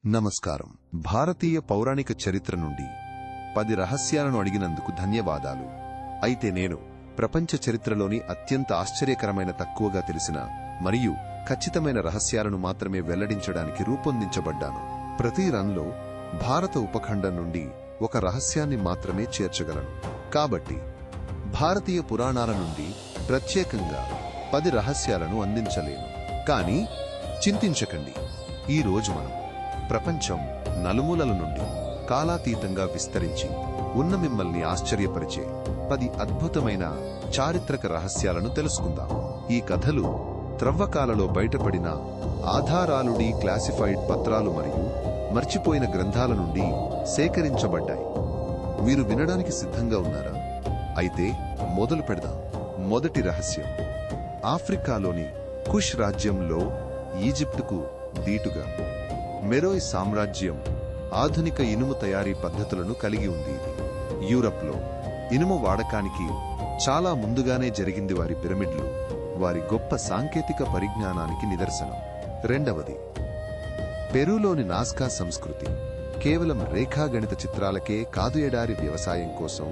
నమస్కారం. భారతీయ పౌరాణిక చరిత్ర నుండి 10 రహస్యాలను అడిగినందుకు ధన్యవాదాలు. అయితే నేను ప్రపంచ చరిత్రలోని అత్యంత ఆశ్చర్యకరమైన, తక్కువగా తెలిసిన మరియు ఖచ్చితమైన రహస్యాలను మాత్రమే వెల్లడించడానికి రూపొందించబడ్డాను. ప్రతి రన్లో భారత ఉపఖండం నుండి ఒక రహస్యాన్ని మాత్రమే చేర్చగలను. కాబట్టి భారతీయ పురాణాల నుండి ప్రత్యేకంగా 10 రహస్యాలను అందించలేను. కానీ చింతించకండి, ఈ రోజు మనం ప్రపంచం నలుమూలల నుండి కాలాతీతంగా విస్తరించి ఉన్న మిమ్మల్ని ఆశ్చర్యపరిచే 10 అద్భుతమైన చారిత్రక రహస్యాలను తెలుసుకుందాం. ఈ కథలు త్రవ్వకాలలో బయటపడిన ఆధారాలుడి క్లాసిఫైడ్ పత్రాలు మరియు మర్చిపోయిన గ్రంథాల నుండి సేకరించబడ్డాయి. మీరు వినడానికి సిద్ధంగా ఉన్నారా? అయితే మొదలు పెడదాం. మొదటి రహస్యం: ఆఫ్రికాలోని కుష్ రాజ్యంలో ఈజిప్టుకు దీటుగా మెరోయ్ సామ్రాజ్యం ఆధునిక ఇనుము తయారీ పద్ధతులను కలిగి ఉంది. యూరప్లో ఇనుము వాడకానికి చాలా ముందుగానే జరిగింది. వారి పిరమిడ్లు వారి గొప్ప సాంకేతిక పరిజ్ఞానానికి నిదర్శనం. రెండవది, పెరూలోని నాస్కా సంస్కృతి కేవలం రేఖాగణిత చిత్రాలకే కాదు, ఎడారి వ్యవసాయం కోసం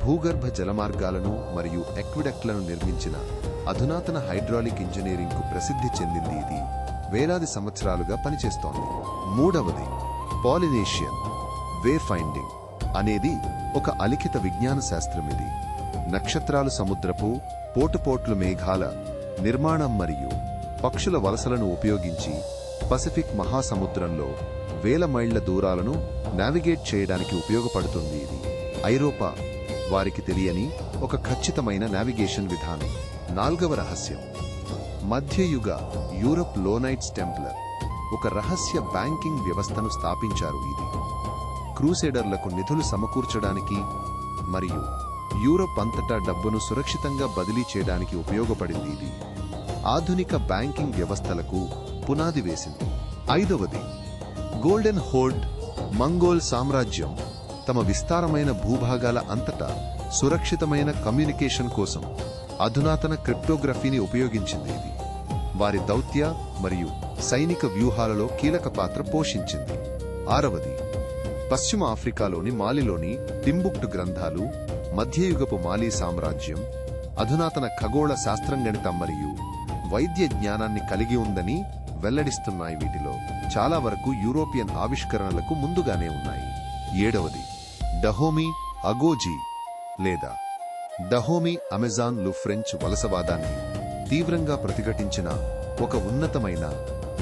భూగర్భ జలమార్గాలను మరియు ఎక్విడక్ట్లను నిర్మించిన అధునాతన హైడ్రాలిక్ ఇంజనీరింగ్కు ప్రసిద్ధి చెందింది. ఇది వేలాది సంవత్సరాలుగా పనిచేస్తోంది. మూడవది, పాలినేషియన్ వే ఫైండింగ్ అనేది ఒక అలిఖిత విజ్ఞాన శాస్త్రం. ఇది నక్షత్రాలు, సముద్రపు పోటుపోట్లు, మేఘాల నిర్మాణం మరియు పక్షుల వలసలను ఉపయోగించి పసిఫిక్ మహాసముద్రంలో వేల మైళ్ల దూరాలను నావిగేట్ చేయడానికి ఉపయోగపడుతుంది. ఇది ఐరోపా వారికి తెలియని ఒక ఖచ్చితమైన నావిగేషన్ విధానం. నాల్గవ రహస్యం: మధ్యయుగ యూరప్ లోనైట్స్ టెంప్లర్ ఒక రహస్య బ్యాంకింగ్ వ్యవస్థను స్థాపించారు. ఇది క్రూసేడర్లకు నిధులు సమకూర్చడానికి మరియు యూరప్ అంతటా డబ్బును సురక్షితంగా బదిలీ చేయడానికి ఉపయోగపడింది. ఇది ఆధునిక బ్యాంకింగ్ వ్యవస్థలకు పునాది వేసింది. ఐదవది, గోల్డెన్ హోర్డ్ మంగోల్ సామ్రాజ్యం తమ విస్తారమైన భూభాగాల అంతటా సురక్షితమైన కమ్యూనికేషన్ కోసం అధునాతన క్రిప్టోగ్రఫీని ఉపయోగించింది. ఇది వారి దౌత్య మరియు సైనిక వ్యూహాలలో కీలక పాత్ర పోషించింది. ఆరవది, పశ్చిమ ఆఫ్రికాలోని మాలిలోని టింబుక్టు గ్రంథాలు మధ్యయుగపు మాలీ సామ్రాజ్యం అధునాతన ఖగోళ శాస్త్రంగణితం మరియు వైద్య జ్ఞానాన్ని కలిగి ఉందని వెల్లడిస్తున్నాయి. వీటిలో చాలా వరకు యూరోపియన్ ఆవిష్కరణలకు ముందుగానే ఉన్నాయి. ఏడవది, డహోమీ అగోజీ లేదా డహోమీ అమెజాన్లు ఫ్రెంచ్ వలసవాదాన్ని తీవ్రంగా ప్రతిఘటించిన ఒక ఉన్నతమైన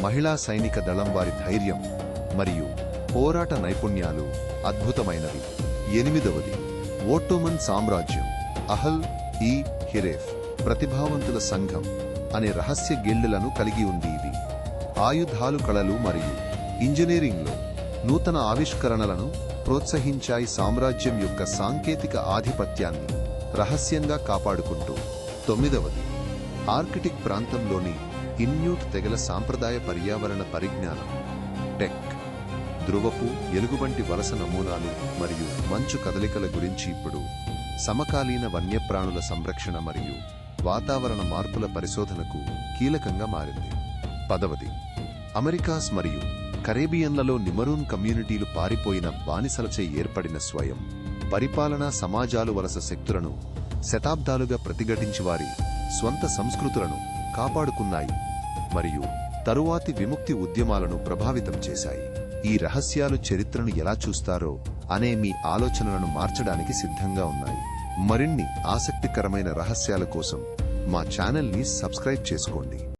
మహిళా సైనిక దళం. వారి ధైర్యం మరియు పోరాట నైపుణ్యాలు అద్భుతమైనవి. ఎనిమిదవది, ఓట్టోమన్ సామ్రాజ్యం అహల్ ఈ హిరేఫ్ ప్రతిభావంతుల సంఘం అనే రహస్య గిల్డులను కలిగి ఉంది. ఇవి ఆయుధాలు, కళలు మరియు ఇంజనీరింగ్లో నూతన ఆవిష్కరణలను ప్రోత్సహించాయి. సామ్రాజ్యం యొక్క సాంకేతిక ఆధిపత్యాన్ని రహస్యంగా కాపాడుకుంటూ. తొమ్మిదవది, ఆర్కిటిక్ ప్రాంతంలోని ఇన్యూట్ తెగల సాంప్రదాయ పర్యావరణ పరిజ్ఞానం టెక్, ధ్రువపు ఎలుగుబంటి వలస నమూనాలు మరియు మంచు కదలికల గురించి ఇప్పుడు సమకాలీన వన్యప్రాణుల సంరక్షణ మరియు వాతావరణ మార్పుల పరిశోధనకు కీలకంగా మారింది. పదవది, అమెరికాస్ మరియు కరేబియన్లలో నిమరూన్ కమ్యూనిటీలు పారిపోయిన బానిసలచే ఏర్పడిన స్వయం పరిపాలనా సమాజాలు వలస శక్తులను శతాబ్దాలుగా ప్రతిఘటించి వారి స్వంత సంస్కృతులను కాపాడుకున్నాయి మరియు తరువాతి విముక్తి ఉద్యమాలను ప్రభావితం చేశాయి. ఈ రహస్యాలు చరిత్రను ఎలా చూస్తారో అనే మీ ఆలోచనలను మార్చడానికి సిద్ధంగా ఉన్నాయి. మరిన్ని ఆసక్తికరమైన రహస్యాల కోసం మా ఛానల్ని సబ్స్క్రైబ్ చేసుకోండి.